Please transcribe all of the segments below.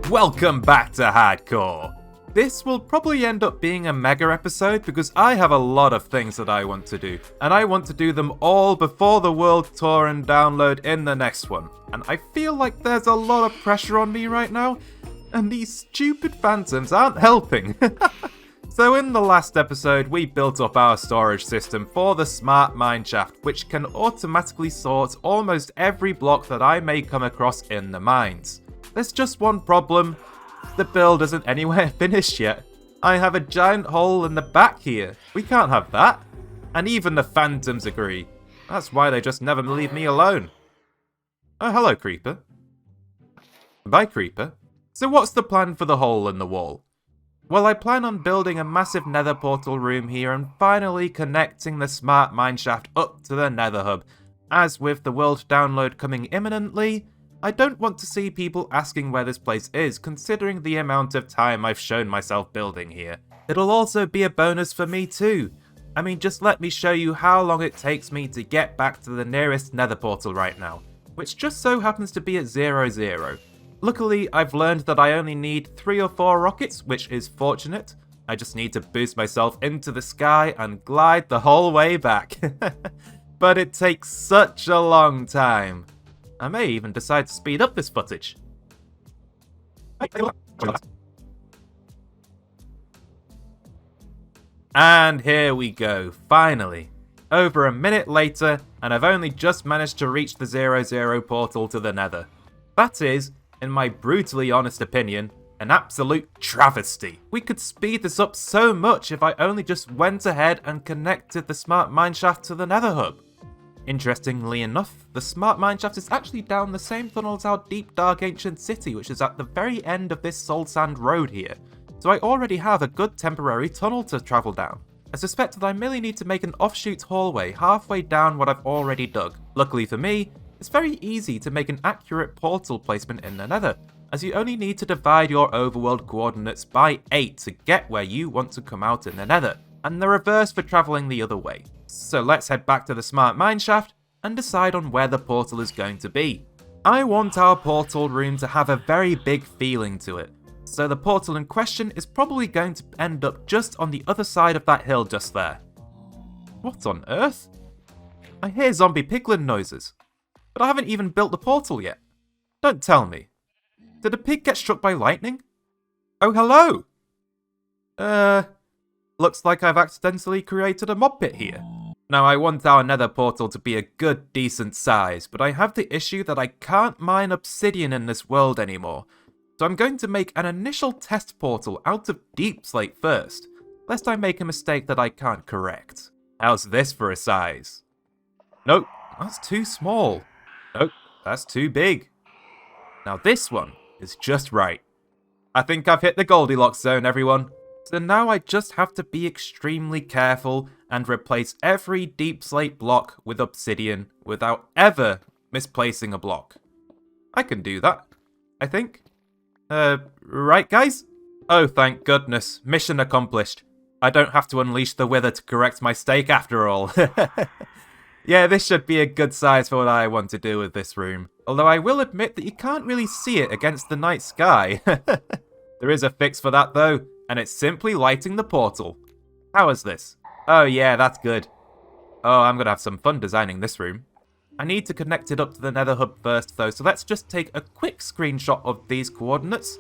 Welcome back to Hardcore. This will probably end up being a mega episode because I have a lot of things that I want to do, and I want to do them all before the world tour and download in the next one. And I feel like there's a lot of pressure on me right now, and these stupid phantoms aren't helping. So in the last episode, we built up our storage system for the smart mineshaft, which can automatically sort almost every block that I may come across in the mines. There's just one problem. The build isn't anywhere finished yet. I have a giant hole in the back here. We can't have that. And even the phantoms agree. That's why they just never leave me alone. Oh, hello, Creeper. Bye, Creeper. So what's the plan for the hole in the wall? Well, I plan on building a massive nether portal room here and finally connecting the smart mineshaft up to the nether hub. As with the world download coming imminently, I don't want to see people asking where this place is, considering the amount of time I've shown myself building here. It'll also be a bonus for me too. I mean, just let me show you how long it takes me to get back to the nearest nether portal right now, which just so happens to be at 0, 0. Luckily, I've learned that I only need 3 or 4 rockets, which is fortunate. I just need to boost myself into the sky and glide the whole way back. But it takes such a long time. I may even decide to speed up this footage. And here we go, finally. Over a minute later, and I've only just managed to reach the 0, 0 portal to the nether. That is, in my brutally honest opinion, an absolute travesty. We could speed this up so much if I only just went ahead and connected the smart mineshaft to the nether hub. Interestingly enough, the smart mineshaft is actually down the same tunnel as our deep dark ancient city, which is at the very end of this soul sand road here. So I already have a good temporary tunnel to travel down. I suspect that I merely need to make an offshoot hallway halfway down what I've already dug. Luckily for me, it's very easy to make an accurate portal placement in the nether, as you only need to divide your overworld coordinates by 8 to get where you want to come out in the nether, and the reverse for travelling the other way. So let's head back to the smart mineshaft and decide on where the portal is going to be. I want our portal room to have a very big feeling to it, so the portal in question is probably going to end up just on the other side of that hill just there. What on earth? I hear zombie piglin noises, but I haven't even built the portal yet. Don't tell me. Did a pig get struck by lightning? Oh, hello! Looks like I've accidentally created a mob pit here. Now, I want our nether portal to be a good, decent size, but I have the issue that I can't mine obsidian in this world anymore. So I'm going to make an initial test portal out of deep slate first, lest I make a mistake that I can't correct. How's this for a size? Nope, that's too small. Nope, that's too big. Now this one is just right. I think I've hit the Goldilocks zone, everyone. So now I just have to be extremely careful and replace every deep slate block with obsidian without ever misplacing a block. I can do that, I think. Right guys? Oh, thank goodness. Mission accomplished. I don't have to unleash the wither to correct my mistake after all. Yeah, this should be a good size for what I want to do with this room. Although I will admit that you can't really see it against the night sky. There is a fix for that though, and it's simply lighting the portal. How is this? Oh yeah, that's good. Oh, I'm gonna have some fun designing this room. I need to connect it up to the nether hub first though, so let's just take a quick screenshot of these coordinates.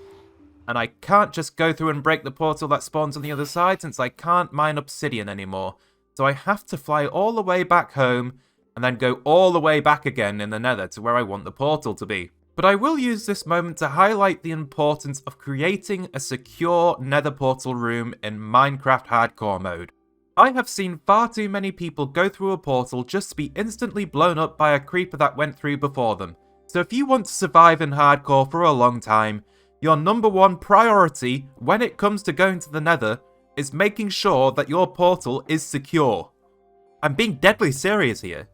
And I can't just go through and break the portal that spawns on the other side since I can't mine obsidian anymore. So I have to fly all the way back home and then go all the way back again in the nether to where I want the portal to be. But I will use this moment to highlight the importance of creating a secure nether portal room in Minecraft hardcore mode. I have seen far too many people go through a portal just to be instantly blown up by a creeper that went through before them. So if you want to survive in hardcore for a long time, your number one priority when it comes to going to the nether is making sure that your portal is secure. I'm being deadly serious here.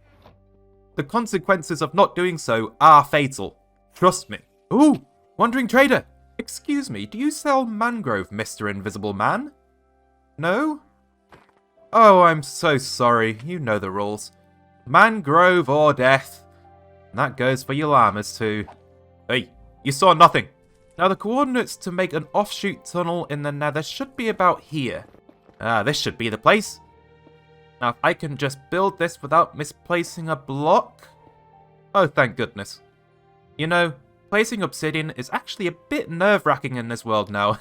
The consequences of not doing so are fatal. Trust me. Ooh, wandering trader. Excuse me, do you sell mangrove, Mr. Invisible Man? No? Oh, I'm so sorry. You know the rules. Mangrove or death. And that goes for your llamas too. Hey, you saw nothing. Now the coordinates to make an offshoot tunnel in the nether should be about here. This should be the place. Now if I can just build this without misplacing a block. Oh, thank goodness. You know, placing obsidian is actually a bit nerve-wracking in this world now.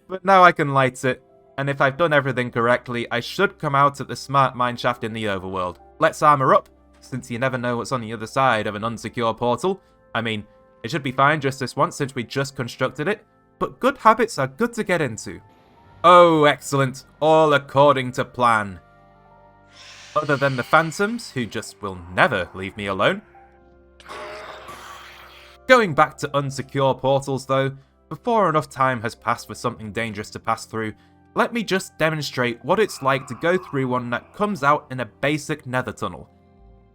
But now I can light it, and if I've done everything correctly, I should come out at the smart mineshaft in the overworld. Let's armor up, since you never know what's on the other side of an unsecure portal. I mean, it should be fine just this once since we just constructed it, but good habits are good to get into. Oh, excellent. All according to plan. Other than the phantoms, who just will never leave me alone. Going back to unsecure portals though, before enough time has passed for something dangerous to pass through, let me just demonstrate what it's like to go through one that comes out in a basic nether tunnel.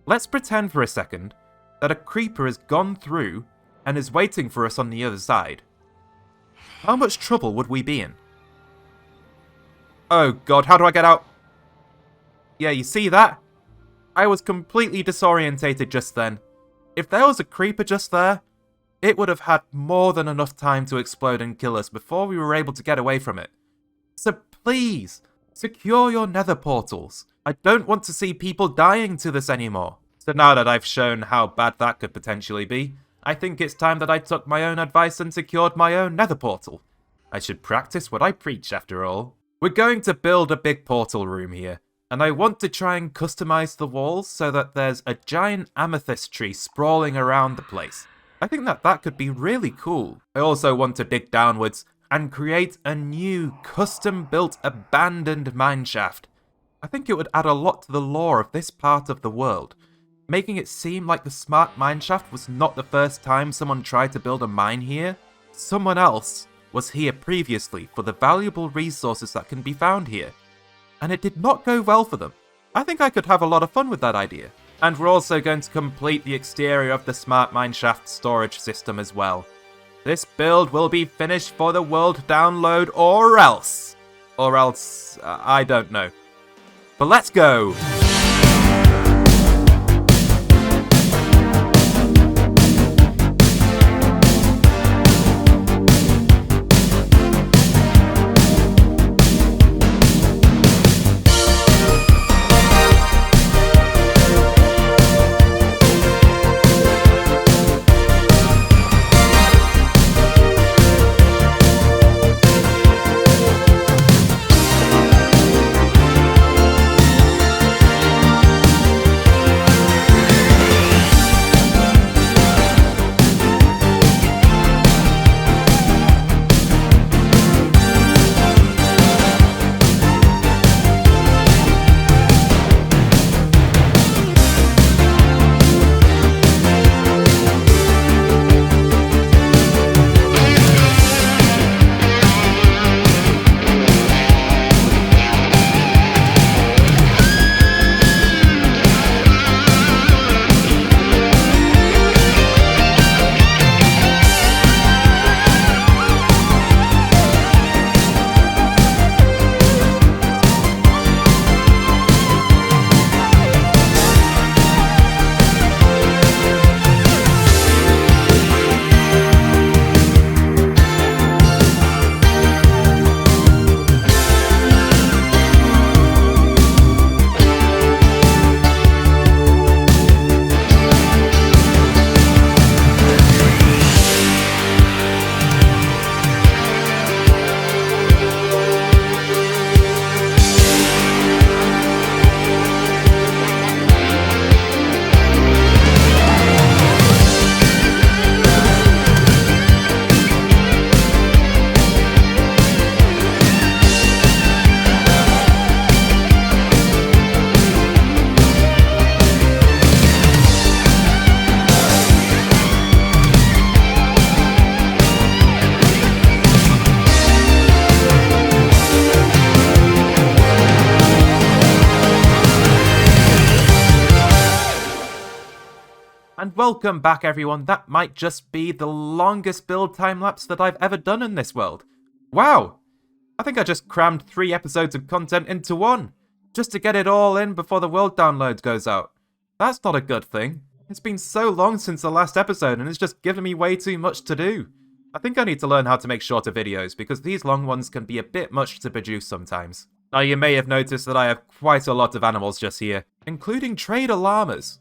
Let's pretend for a second that a creeper has gone through and is waiting for us on the other side. How much trouble would we be in? Oh god, how do I get out? Yeah, you see that? I was completely disorientated just then. If there was a creeper just there, it would have had more than enough time to explode and kill us before we were able to get away from it. So please, secure your nether portals. I don't want to see people dying to this anymore. So now that I've shown how bad that could potentially be, I think it's time that I took my own advice and secured my own nether portal. I should practice what I preach after all. We're going to build a big portal room here, and I want to try and customize the walls so that there's a giant amethyst tree sprawling around the place. I think that could be really cool. I also want to dig downwards and create a new custom-built abandoned mineshaft. I think it would add a lot to the lore of this part of the world, making it seem like the smart mineshaft was not the first time someone tried to build a mine here. Someone else was here previously for the valuable resources that can be found here, and it did not go well for them. I think I could have a lot of fun with that idea. And we're also going to complete the exterior of the smart mineshaft storage system as well. This build will be finished for the world download or else. I don't know. But let's go! And welcome back everyone, that might just be the longest build time-lapse that I've ever done in this world. Wow! I think I just crammed 3 episodes of content into one, just to get it all in before the world download goes out. That's not a good thing. It's been so long since the last episode and it's just given me way too much to do. I think I need to learn how to make shorter videos, because these long ones can be a bit much to produce sometimes. Now, you may have noticed that I have quite a lot of animals just here, including trader llamas.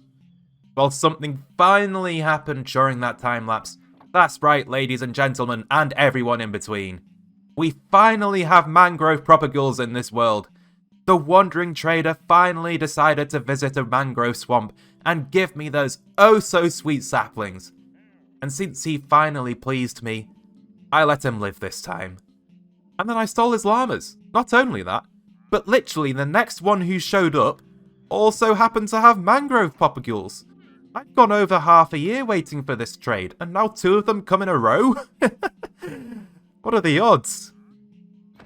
Well, something finally happened during that time-lapse. That's right, ladies and gentlemen, and everyone in between. We finally have mangrove propagules in this world. The wandering trader finally decided to visit a mangrove swamp and give me those oh-so-sweet saplings. And since he finally pleased me, I let him live this time. And then I stole his llamas. Not only that, but literally the next one who showed up also happened to have mangrove propagules. I've gone over half a year waiting for this trade, and now 2 of them come in a row? What are the odds?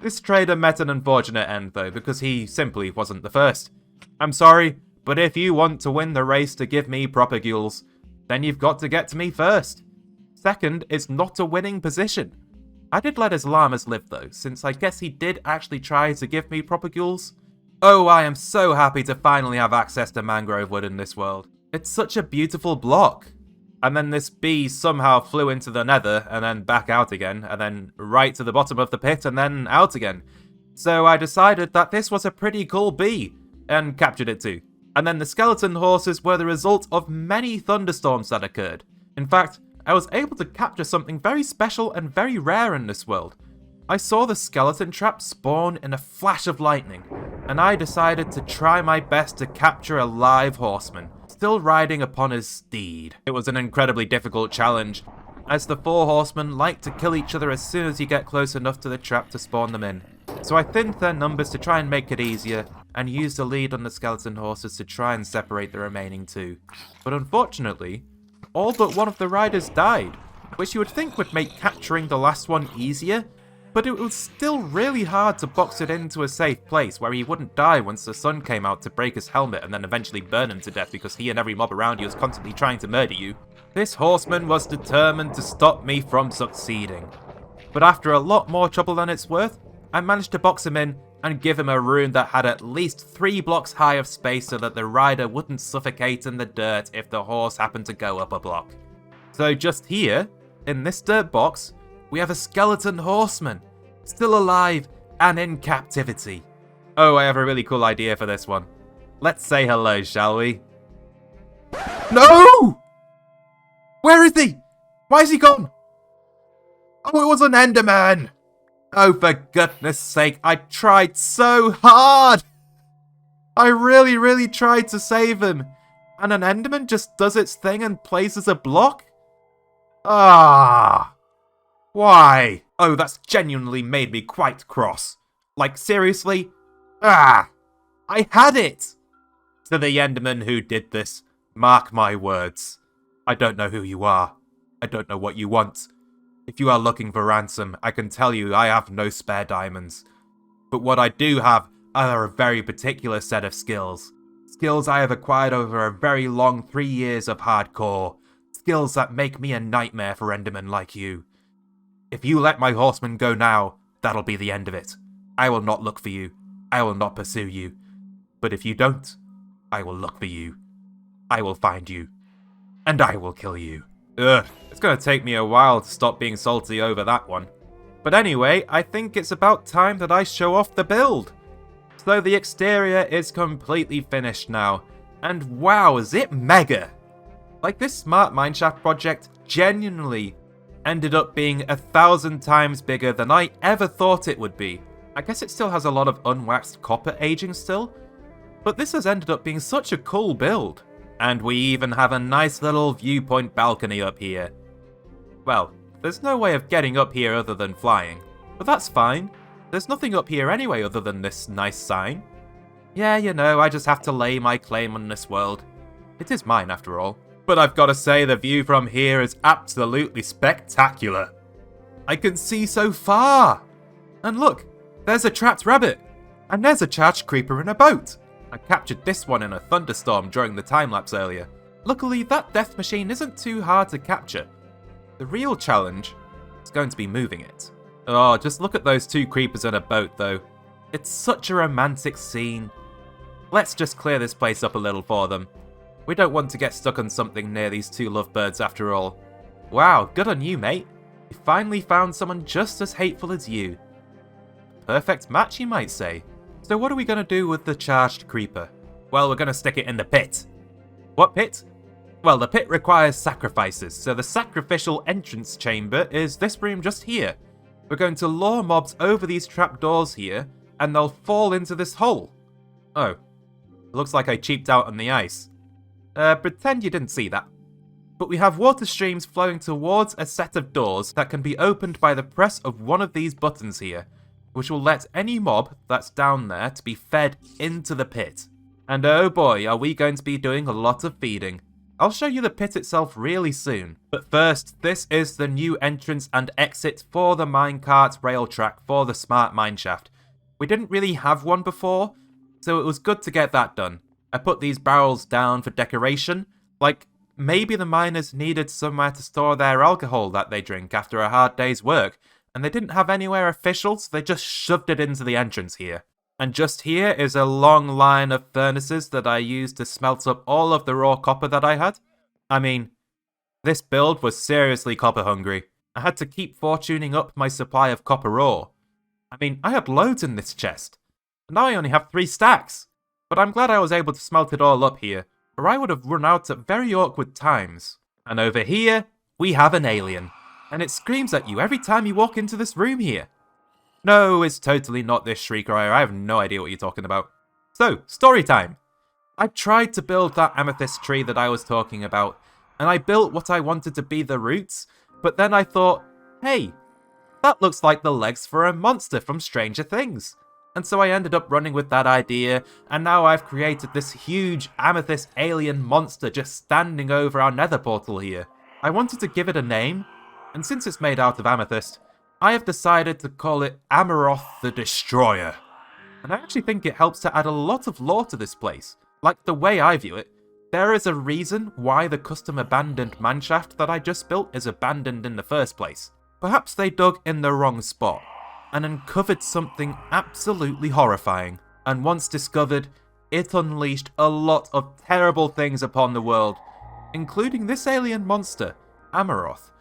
This trader met an unfortunate end though, because he simply wasn't the first. I'm sorry, but if you want to win the race to give me propagules, then you've got to get to me first. Second, it's not a winning position. I did let his llamas live though, since I guess he did actually try to give me propagules. Oh, I am so happy to finally have access to mangrove wood in this world. It's such a beautiful block. And then this bee somehow flew into the nether, and then back out again, and then right to the bottom of the pit, and then out again. So I decided that this was a pretty cool bee, and captured it too. And then the skeleton horses were the result of many thunderstorms that occurred. In fact, I was able to capture something very special and very rare in this world. I saw the skeleton trap spawn in a flash of lightning, and I decided to try my best to capture a live horseman, still riding upon his steed. It was an incredibly difficult challenge, as the 4 horsemen like to kill each other as soon as you get close enough to the trap to spawn them in. So I thinned their numbers to try and make it easier, and used the lead on the skeleton horses to try and separate the remaining 2. But unfortunately, all but one of the riders died, which you would think would make capturing the last one easier, but it was still really hard to box it into a safe place where he wouldn't die once the sun came out to break his helmet and then eventually burn him to death because he and every mob around you was constantly trying to murder you. This horseman was determined to stop me from succeeding. But after a lot more trouble than it's worth, I managed to box him in and give him a rune that had at least 3 blocks high of space so that the rider wouldn't suffocate in the dirt if the horse happened to go up a block. So just here, in this dirt box, we have a skeleton horseman, still alive and in captivity. Oh, I have a really cool idea for this one. Let's say hello, shall we? No! Where is he? Why is he gone? Oh, it was an Enderman! Oh, for goodness sake, I tried so hard! I really tried to save him, and an Enderman just does its thing and plays as a block? Ah! Why? Oh, that's genuinely made me quite cross. Like, seriously? Ah! I had it! To the Enderman who did this, mark my words. I don't know who you are. I don't know what you want. If you are looking for ransom, I can tell you I have no spare diamonds. But what I do have are a very particular set of skills. Skills I have acquired over a very long 3 years of hardcore. Skills that make me a nightmare for Endermen like you. If you let my horseman go now, that'll be the end of it. I will not look for you. I will not pursue you. But if you don't, I will look for you. I will find you. And I will kill you. Ugh, it's gonna take me a while to stop being salty over that one. But anyway, I think it's about time that I show off the build. So the exterior is completely finished now. And wow, is it mega! Like, this smart mineshaft project genuinely ended up being 1,000 times bigger than I ever thought it would be. I guess it still has a lot of unwaxed copper aging still, but this has ended up being such a cool build. And we even have a nice little viewpoint balcony up here. Well, there's no way of getting up here other than flying, but that's fine. There's nothing up here anyway other than this nice sign. Yeah, you know, I just have to lay my claim on this world. It is mine after all. But I've got to say, the view from here is absolutely spectacular. I can see so far. And look, there's a trapped rabbit. And there's a charged creeper in a boat. I captured this one in a thunderstorm during the time-lapse earlier. Luckily, that death machine isn't too hard to capture. The real challenge is going to be moving it. Oh, just look at those 2 creepers in a boat, though. It's such a romantic scene. Let's just clear this place up a little for them. We don't want to get stuck on something near these 2 lovebirds after all. Wow, good on you, mate. We finally found someone just as hateful as you. Perfect match, you might say. So what are we going to do with the charged creeper? Well, we're going to stick it in the pit. What pit? Well, the pit requires sacrifices, so the sacrificial entrance chamber is this room just here. We're going to lure mobs over these trapdoors here, and they'll fall into this hole. Oh, looks like I cheaped out on the ice. Pretend you didn't see that. But we have water streams flowing towards a set of doors that can be opened by the press of one of these buttons here, which will let any mob that's down there to be fed into the pit. And oh boy, are we going to be doing a lot of feeding. I'll show you the pit itself really soon. But first, this is the new entrance and exit for the minecart rail track for the smart mineshaft. We didn't really have one before, so it was good to get that done. I put these barrels down for decoration, like maybe the miners needed somewhere to store their alcohol that they drink after a hard day's work, and they didn't have anywhere official, so they just shoved it into the entrance here. And just here is a long line of furnaces that I used to smelt up all of the raw copper that I had. I mean, this build was seriously copper hungry. I had to keep fortuning up my supply of copper ore. I mean, I had loads in this chest. And now I only have 3 stacks. But I'm glad I was able to smelt it all up here, or I would have run out at very awkward times. And over here, we have an alien. And it screams at you every time you walk into this room here. No, it's totally not this shrieker. I have no idea what you're talking about. So, story time. I tried to build that amethyst tree that I was talking about, and I built what I wanted to be the roots, but then I thought, hey, that looks like the legs for a monster from Stranger Things. And so I ended up running with that idea, and now I've created this huge amethyst alien monster just standing over our nether portal here. I wanted to give it a name, and since it's made out of amethyst, I have decided to call it Amaroth the Destroyer. And I actually think it helps to add a lot of lore to this place. Like the way I view it, there is a reason why the custom abandoned mineshaft that I just built is abandoned in the first place. Perhaps they dug in the wrong spot and uncovered something absolutely horrifying. And once discovered, it unleashed a lot of terrible things upon the world, including this alien monster, Amaroth,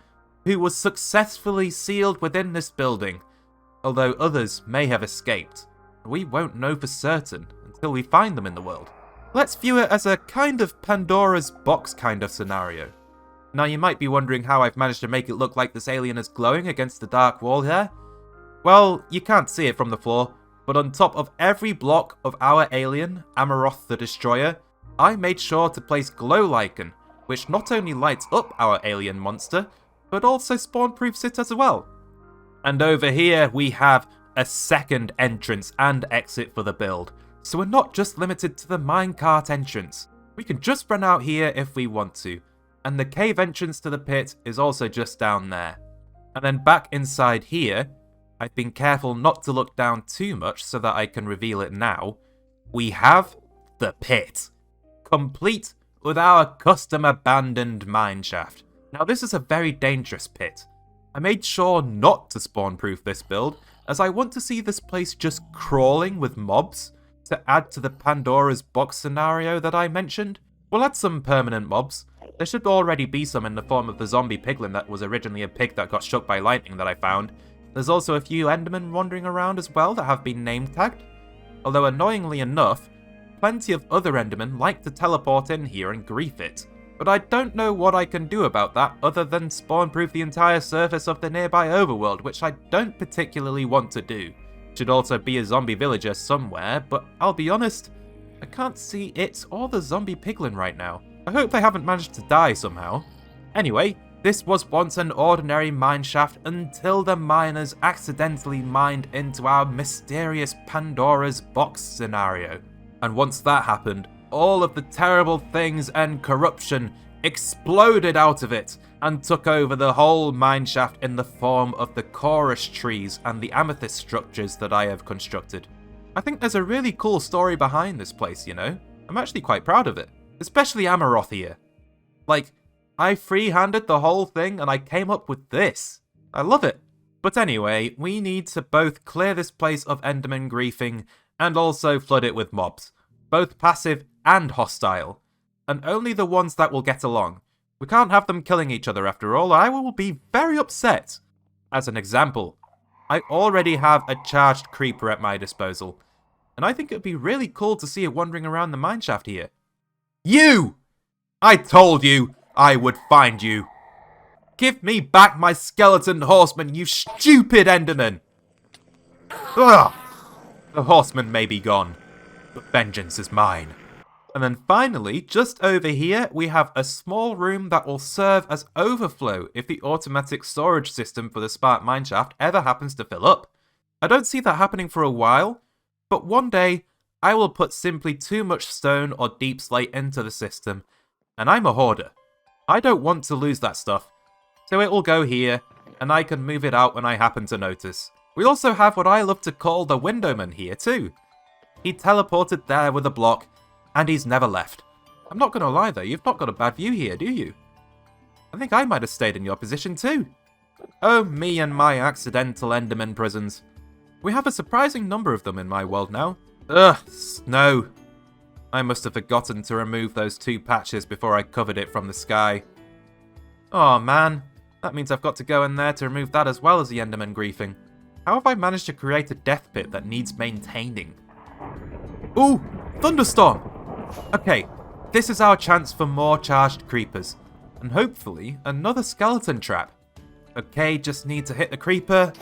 who was successfully sealed within this building, although others may have escaped. We won't know for certain until we find them in the world. Let's view it as a kind of Pandora's box kind of scenario. Now you might be wondering how I've managed to make it look like this alien is glowing against the dark wall here. Well, you can't see it from the floor, but on top of every block of our alien, Amaroth the Destroyer, I made sure to place glow lichen, which not only lights up our alien monster, but also spawn-proofs it as well. And over here we have a second entrance and exit for the build, so we're not just limited to the minecart entrance. We can just run out here if we want to, and the cave entrance to the pit is also just down there. And then back inside here, I've been careful not to look down too much so that I can reveal it now, we have the pit, complete with our custom abandoned mineshaft. Now this is a very dangerous pit. I made sure not to spawn-proof this build, as I want to see this place just crawling with mobs to add to the Pandora's box scenario that I mentioned. We'll add some permanent mobs. There should already be some in the form of the zombie piglin that was originally a pig that got struck by lightning that I found. There's also a few endermen wandering around as well that have been name tagged. Although annoyingly enough, plenty of other endermen like to teleport in here and grief it. But I don't know what I can do about that other than spawn-proof the entire surface of the nearby overworld, which I don't particularly want to do. Should also be a zombie villager somewhere, but I'll be honest, I can't see it or the zombie piglin right now. I hope they haven't managed to die somehow. Anyway, this was once an ordinary mineshaft until the miners accidentally mined into our mysterious Pandora's box scenario. And once that happened, all of the terrible things and corruption exploded out of it and took over the whole mineshaft in the form of the chorus trees and the amethyst structures that I have constructed. I think there's a really cool story behind this place, you know? I'm actually quite proud of it. Especially Amaroth here. Like, I free-handed the whole thing and I came up with this. I love it. But anyway, we need to both clear this place of enderman griefing and also flood it with mobs. Both passive and hostile, and only the ones that will get along. We can't have them killing each other after all, I will be very upset. As an example, I already have a charged creeper at my disposal, and I think it'd be really cool to see it wandering around the mineshaft here. You! I told you I would find you. Give me back my skeleton horseman, you stupid Enderman! Ugh! The horseman may be gone, but vengeance is mine. And then finally, just over here, we have a small room that will serve as overflow if the automatic storage system for the Spark mineshaft ever happens to fill up. I don't see that happening for a while, but one day I will put simply too much stone or deep slate into the system, and I'm a hoarder. I don't want to lose that stuff, so it will go here, and I can move it out when I happen to notice. We also have what I love to call the Windowman here too. He teleported there with a block, and he's never left. I'm not gonna lie though, you've not got a bad view here, do you? I think I might have stayed in your position too. Oh, me and my accidental Enderman prisons. We have a surprising number of them in my world now. Ugh, snow. I must have forgotten to remove those 2 patches before I covered it from the sky. Oh man, that means I've got to go in there to remove that as well as the Enderman griefing. How have I managed to create a death pit that needs maintaining? Ooh, thunderstorm! Okay, this is our chance for more charged creepers, and hopefully another skeleton trap. Okay, just need to hit the creeper.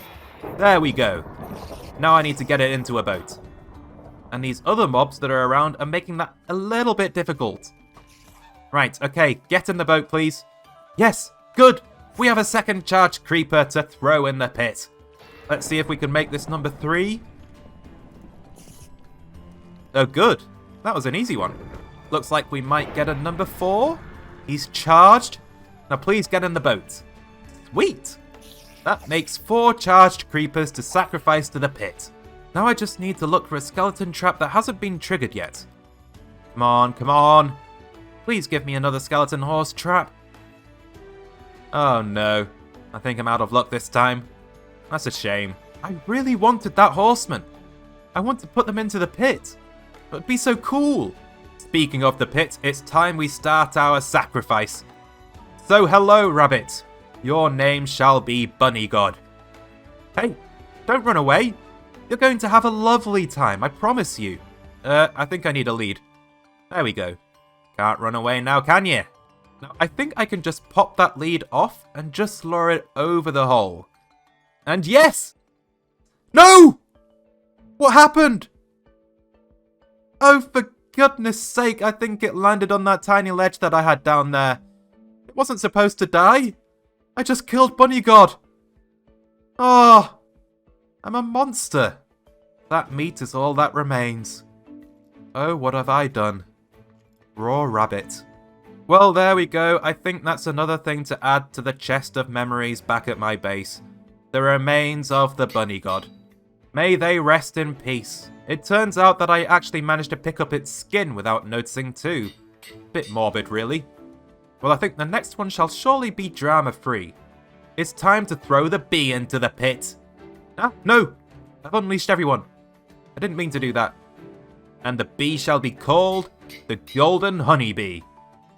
There we go. Now I need to get it into a boat. And these other mobs that are around are making that a little bit difficult. Right, okay, get in the boat please. Yes, good! We have a second charged creeper to throw in the pit. Let's see if we can make this number 3. Oh good, that was an easy one. Looks like we might get a number 4. He's charged. Now please get in the boat. Sweet! That makes 4 charged creepers to sacrifice to the pit. Now I just need to look for a skeleton trap that hasn't been triggered yet. Come on, come on. Please give me another skeleton horse trap. Oh no, I think I'm out of luck this time. That's a shame. I really wanted that horseman. I want to put them into the pit. It would be so cool. Speaking of the pit, it's time we start our sacrifice. So hello, rabbit. Your name shall be Bunny God. Hey, don't run away. You're going to have a lovely time, I promise you. I think I need a lead. There we go. Can't run away now, can you? Now, I think I can just pop that lead off and just lure it over the hole. And yes! No! What happened? Oh, for goodness sake, I think it landed on that tiny ledge that I had down there. It wasn't supposed to die. I just killed Bunny God. Oh, I'm a monster. That meat is all that remains. Oh, what have I done? Raw rabbit. Well, there we go. I think that's another thing to add to the chest of memories back at my base. The remains of the Bunny God. May they rest in peace. It turns out that I actually managed to pick up its skin without noticing too. Bit morbid, really. Well, I think the next one shall surely be drama-free. It's time to throw the bee into the pit. Ah, no! I've unleashed everyone. I didn't mean to do that. And the bee shall be called the Golden Honeybee.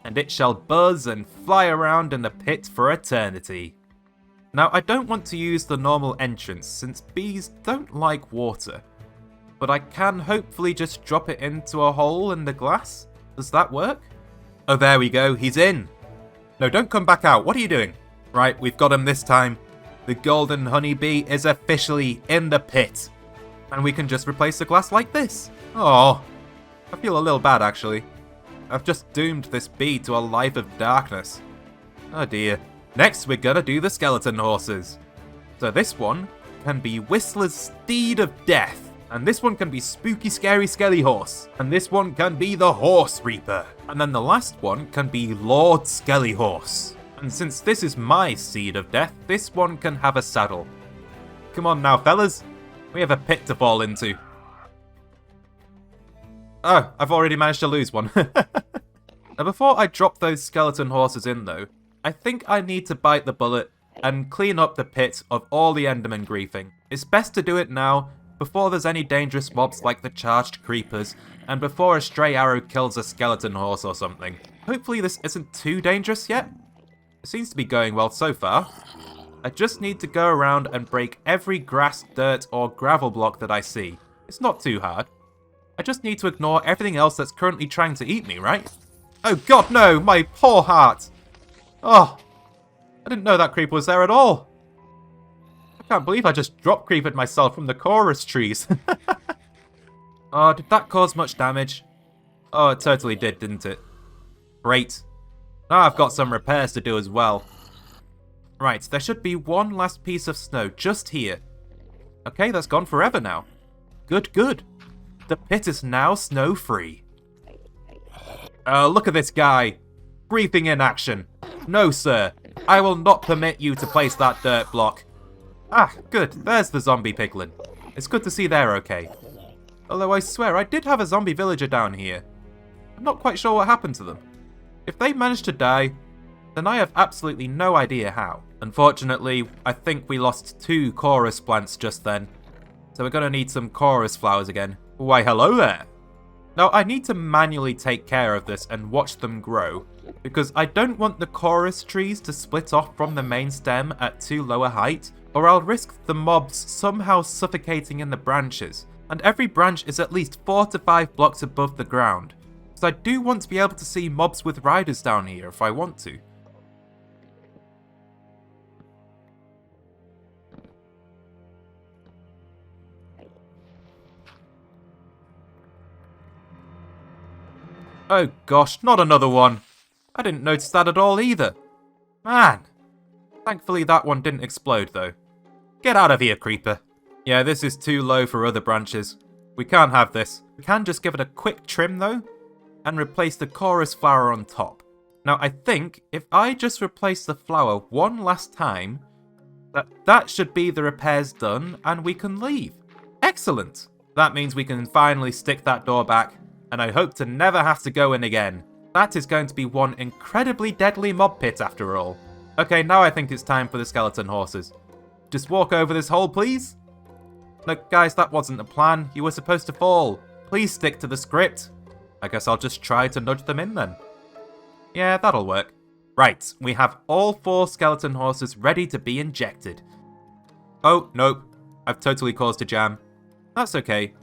And it shall buzz and fly around in the pit for eternity. Now, I don't want to use the normal entrance since bees don't like water. But I can hopefully just drop it into a hole in the glass. Does that work? Oh, there we go. He's in. No, don't come back out. What are you doing? Right, we've got him this time. The Golden Honeybee is officially in the pit. And we can just replace the glass like this. Oh, I feel a little bad actually. I've just doomed this bee to a life of darkness. Oh dear. Next we're gonna do the skeleton horses. So this one can be Whistler's Steed of Death. And this one can be Spooky Scary Skelly Horse. And this one can be the Horse Reaper. And then the last one can be Lord Skelly Horse. And since this is my Seed of Death, this one can have a saddle. Come on now, fellas. We have a pit to fall into. Oh, I've already managed to lose one. Now before I drop those skeleton horses in though, I think I need to bite the bullet and clean up the pit of all the Enderman griefing. It's best to do it now, before there's any dangerous mobs like the charged creepers, and before a stray arrow kills a skeleton horse or something. Hopefully this isn't too dangerous yet. It seems to be going well so far. I just need to go around and break every grass, dirt, or gravel block that I see. It's not too hard. I just need to ignore everything else that's currently trying to eat me, right? Oh god, no! My poor heart! Oh, I didn't know that creeper was there at all. I can't believe I just drop creepered myself from the chorus trees. Oh, did that cause much damage? Oh, it totally did, didn't it? Great. Now I've got some repairs to do as well. Right, there should be one last piece of snow just here. Okay, that's gone forever now. Good, good. The pit is now snow-free. Look at this guy. Breathing in action. No, sir. I will not permit you to place that dirt block. Ah, good. There's the zombie piglin. It's good to see they're okay. Although I swear, I did have a zombie villager down here. I'm not quite sure what happened to them. If they managed to die, then I have absolutely no idea how. Unfortunately, I think we lost 2 chorus plants just then. So we're going to need some chorus flowers again. Why, hello there. Now, I need to manually take care of this and watch them grow, because I don't want the chorus trees to split off from the main stem at too low a height, or I'll risk the mobs somehow suffocating in the branches. And every branch is at least 4 to 5 blocks above the ground. So I do want to be able to see mobs with riders down here if I want to. Oh gosh, not another one. I didn't notice that at all either. Man. Thankfully that one didn't explode though. Get out of here, creeper. Yeah, this is too low for other branches. We can't have this. We can just give it a quick trim though, and replace the chorus flower on top. Now I think if I just replace the flower one last time, that should be the repairs done and we can leave. Excellent! That means we can finally stick that door back, and I hope to never have to go in again. That is going to be one incredibly deadly mob pit after all. Okay, now I think it's time for the skeleton horses. Just walk over this hole, please. Look, guys, that wasn't the plan. You were supposed to fall. Please stick to the script. I guess I'll just try to nudge them in then. Yeah, that'll work. Right, we have all 4 skeleton horses ready to be injected. Oh, nope. I've totally caused a jam. That's okay.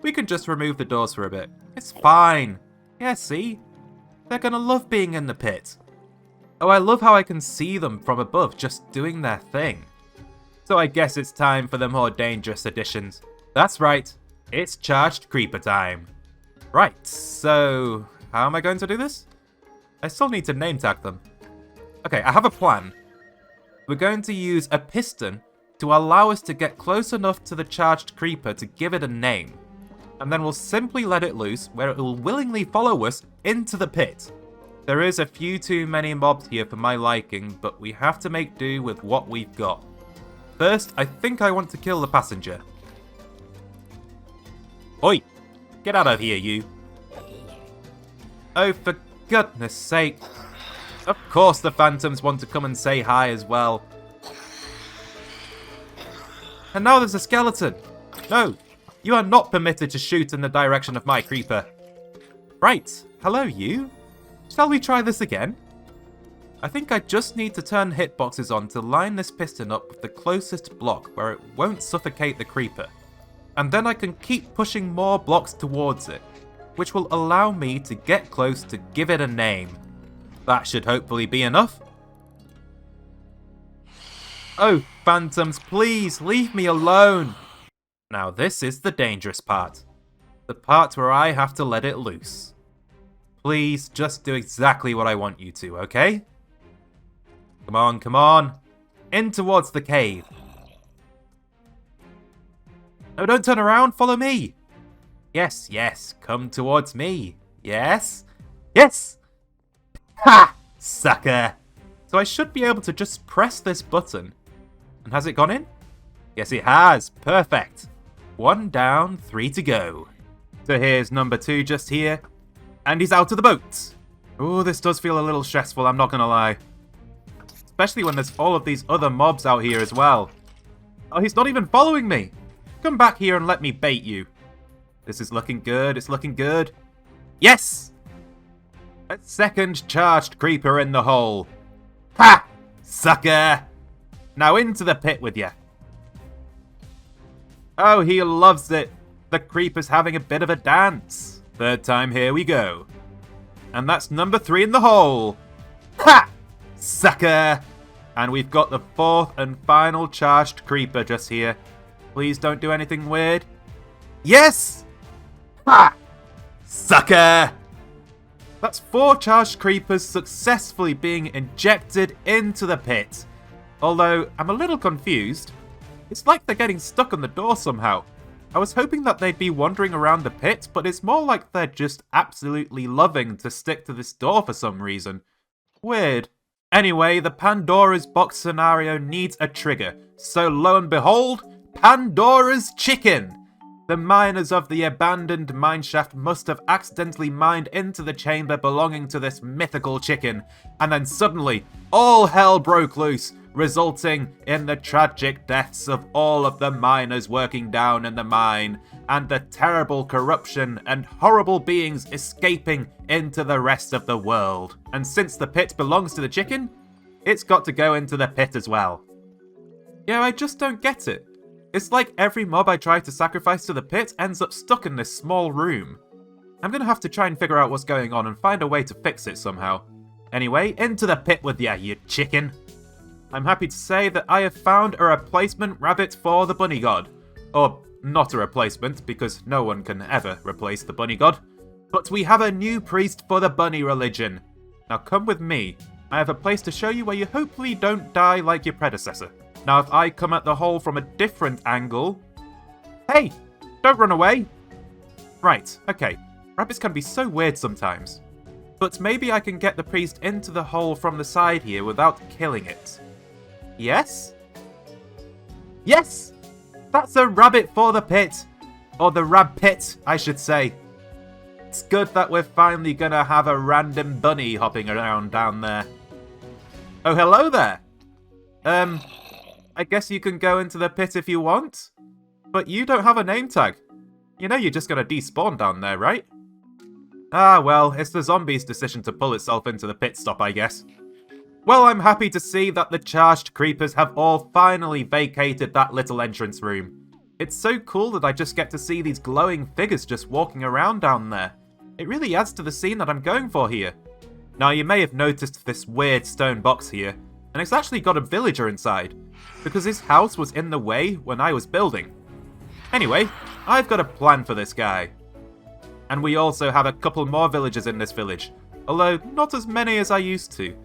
We can just remove the doors for a bit. It's fine. Yeah, see? They're gonna love being in the pit. Oh, I love how I can see them from above just doing their thing. So I guess it's time for the more dangerous additions. That's right. It's charged creeper time. Right, so how am I going to do this? I still need to name tag them. Okay, I have a plan. We're going to use a piston to allow us to get close enough to the charged creeper to give it a name. And then we'll simply let it loose where it will willingly follow us into the pit. There is a few too many mobs here for my liking, but we have to make do with what we've got. First, I think I want to kill the passenger. Oi! Get out of here, you. Oh, for goodness sake. Of course the phantoms want to come and say hi as well. And now there's a skeleton. No, you are not permitted to shoot in the direction of my creeper. Right, hello you. Shall we try this again? I think I just need to turn hitboxes on to line this piston up with the closest block where it won't suffocate the creeper. And then I can keep pushing more blocks towards it, which will allow me to get close to give it a name. That should hopefully be enough. Oh, phantoms, please leave me alone. Now this is the dangerous part. The part where I have to let it loose. Please just do exactly what I want you to, okay? Come on, come on. In towards the cave. No, don't turn around, follow me. Yes, yes, come towards me. Yes? Yes! Ha! Sucker! So I should be able to just press this button. And has it gone in? Yes, it has. Perfect. 1 down, 3 to go. So here's number 2 just here. And he's out of the boat. Oh, this does feel a little stressful, I'm not gonna lie. Especially when there's all of these other mobs out here as well. Oh, he's not even following me. Come back here and let me bait you. This is looking good, it's looking good. Yes! A second charged creeper in the hole. Ha! Sucker! Now into the pit with you. Oh, he loves it. The creeper's having a bit of a dance. Third time, here we go. And that's number 3 in the hole. Ha! Sucker! And we've got the 4th and final charged creeper just here. Please don't do anything weird. Yes! Ha! Sucker! That's 4 charged creepers successfully being injected into the pit. Although, I'm a little confused. It's like they're getting stuck on the door somehow. I was hoping that they'd be wandering around the pit, but it's more like they're just absolutely loving to stick to this door for some reason. Weird. Anyway, the Pandora's box scenario needs a trigger. So lo and behold, Pandora's chicken! The miners of the abandoned mineshaft must have accidentally mined into the chamber belonging to this mythical chicken, and then suddenly, all hell broke loose, resulting in the tragic deaths of all of the miners working down in the mine, and the terrible corruption and horrible beings escaping into the rest of the world. And since the pit belongs to the chicken, it's got to go into the pit as well. Yeah, I just don't get it. It's like every mob I try to sacrifice to the pit ends up stuck in this small room. I'm gonna have to try and figure out what's going on and find a way to fix it somehow. Anyway, into the pit with ya, you chicken. I'm happy to say that I have found a replacement rabbit for the bunny god. Or, not a replacement, because no one can ever replace the bunny god. But we have a new priest for the bunny religion. Now come with me. I have a place to show you where you hopefully don't die like your predecessor. Now if I come at the hole from a different angle... Hey! Don't run away! Right, okay. Rabbits can be so weird sometimes. But maybe I can get the priest into the hole from the side here without killing it. Yes? Yes! That's a rabbit for the pit! Or the rab pit, I should say. It's good that we're finally gonna have a random bunny hopping around down there. Oh, hello there! I guess you can go into the pit if you want. But you don't have a name tag. You know you're just gonna despawn down there, right? Ah, well, it's the zombie's decision to pull itself into the pit stop, I guess. Well, I'm happy to see that the charged creepers have all finally vacated that little entrance room. It's so cool that I just get to see these glowing figures just walking around down there. It really adds to the scene that I'm going for here. Now, you may have noticed this weird stone box here, and it's actually got a villager inside, because his house was in the way when I was building. Anyway, I've got a plan for this guy. And we also have a couple more villagers in this village, although not as many as I used to.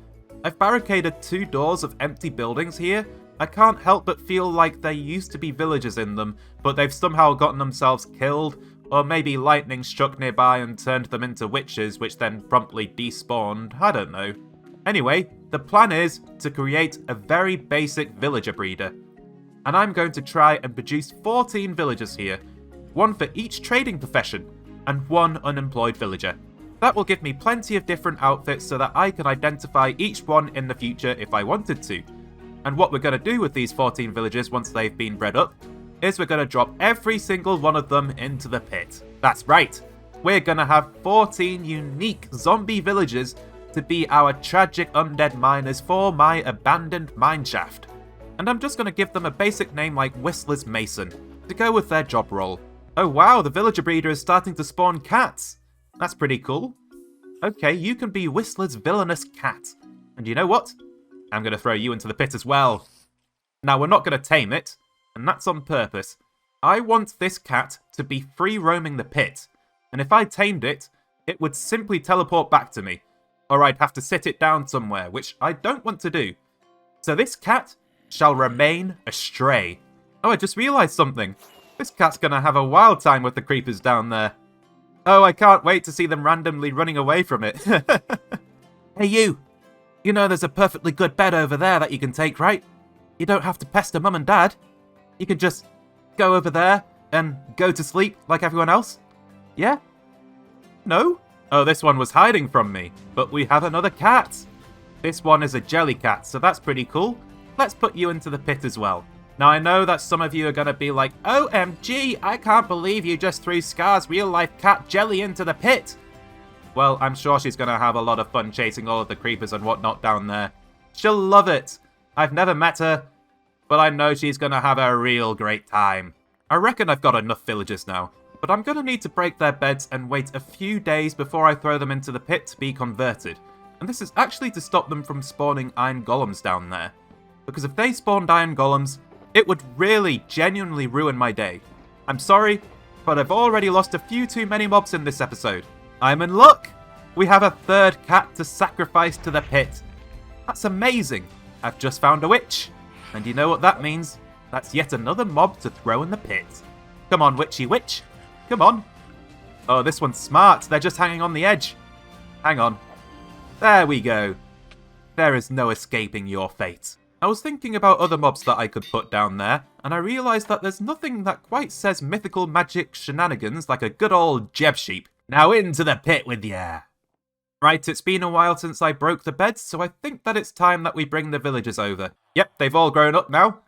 I've barricaded 2 doors of empty buildings here. I can't help but feel like there used to be villagers in them, but they've somehow gotten themselves killed, or maybe lightning struck nearby and turned them into witches, which then promptly despawned, I don't know. Anyway, the plan is to create a very basic villager breeder. And I'm going to try and produce 14 villagers here, 1 for each trading profession, and 1 unemployed villager. That will give me plenty of different outfits so that I can identify each one in the future if I wanted to. And what we're going to do with these 14 villagers once they've been bred up, is we're going to drop every single one of them into the pit. That's right, we're going to have 14 unique zombie villagers to be our tragic undead miners for my abandoned mineshaft. And I'm just going to give them a basic name like Whistler's Mason, to go with their job role. Oh wow, the villager breeder is starting to spawn cats. That's pretty cool. Okay, you can be Whistler's villainous cat. And you know what? I'm going to throw you into the pit as well. Now, we're not going to tame it, and that's on purpose. I want this cat to be free roaming the pit, and if I tamed it, it would simply teleport back to me, or I'd have to sit it down somewhere, which I don't want to do. So this cat shall remain a stray. Oh, I just realised something. This cat's going to have a wild time with the creepers down there. Oh, I can't wait to see them randomly running away from it. Hey you! You know there's a perfectly good bed over there that you can take, right? You don't have to pester Mum and Dad. You can just go over there and go to sleep like everyone else. Yeah? No? Oh, this one was hiding from me, but we have another cat. This one is a jelly cat, so that's pretty cool. Let's put you into the pit as well. Now, I know that some of you are going to be like, OMG, I can't believe you just threw Scar's real-life cat Jelly into the pit. Well, I'm sure she's going to have a lot of fun chasing all of the creepers and whatnot down there. She'll love it. I've never met her, but I know she's gonna have a real great time. I reckon I've got enough villagers now, but I'm gonna need to break their beds and wait a few days before I throw them into the pit to be converted. And this is actually to stop them from spawning iron golems down there. Because if they spawned iron golems, it would really genuinely ruin my day. I'm sorry, but I've already lost a few too many mobs in this episode. I'm in luck! We have a third cat to sacrifice to the pit. That's amazing! I've just found a witch. And you know what that means? That's yet another mob to throw in the pit. Come on, witchy witch. Come on. Oh, this one's smart. They're just hanging on the edge. Hang on. There we go. There is no escaping your fate. I was thinking about other mobs that I could put down there, and I realised that there's nothing that quite says mythical magic shenanigans like a good old Jeb sheep. Now into the pit with ya. Right, it's been a while since I broke the beds, so I think that it's time that we bring the villagers over. Yep, they've all grown up now.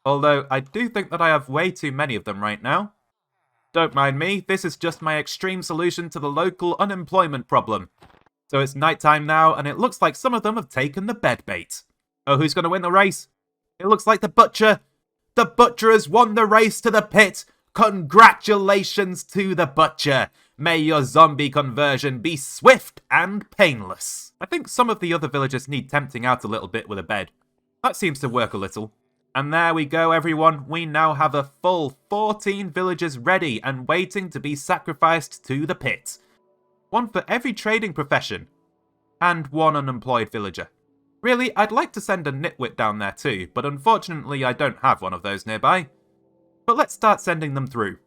Although, I do think that I have way too many of them right now. Don't mind me, this is just my extreme solution to the local unemployment problem. So it's nighttime now, and it looks like some of them have taken the bed bait. Oh, who's going to win the race? It looks like the butcher. The butcher has won the race to the pit. Congratulations to the butcher. May your zombie conversion be swift and painless. I think some of the other villagers need tempting out a little bit with a bed. That seems to work a little. And there we go, everyone. We now have a full 14 villagers ready and waiting to be sacrificed to the pit. One for every trading profession. And one unemployed villager. Really, I'd like to send a nitwit down there too, but unfortunately I don't have one of those nearby. But let's start sending them through.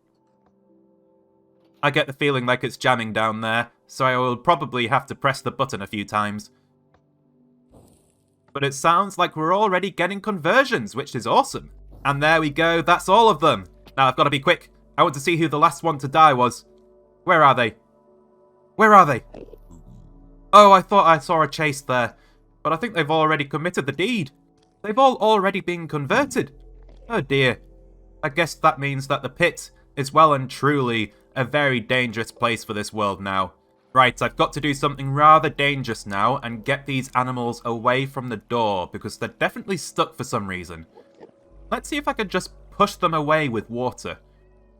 I get the feeling like it's jamming down there, so I will probably have to press the button a few times. But it sounds like we're already getting conversions, which is awesome. And there we go, that's all of them. Now I've got to be quick. I want to see who the last one to die was. Where are they? Where are they? Oh, I thought I saw a chase there. But I think they've already committed the deed. They've all already been converted. Oh dear. I guess that means that the pit is well and truly a very dangerous place for this world now. Right, I've got to do something rather dangerous now and get these animals away from the door because they're definitely stuck for some reason. Let's see if I can just push them away with water.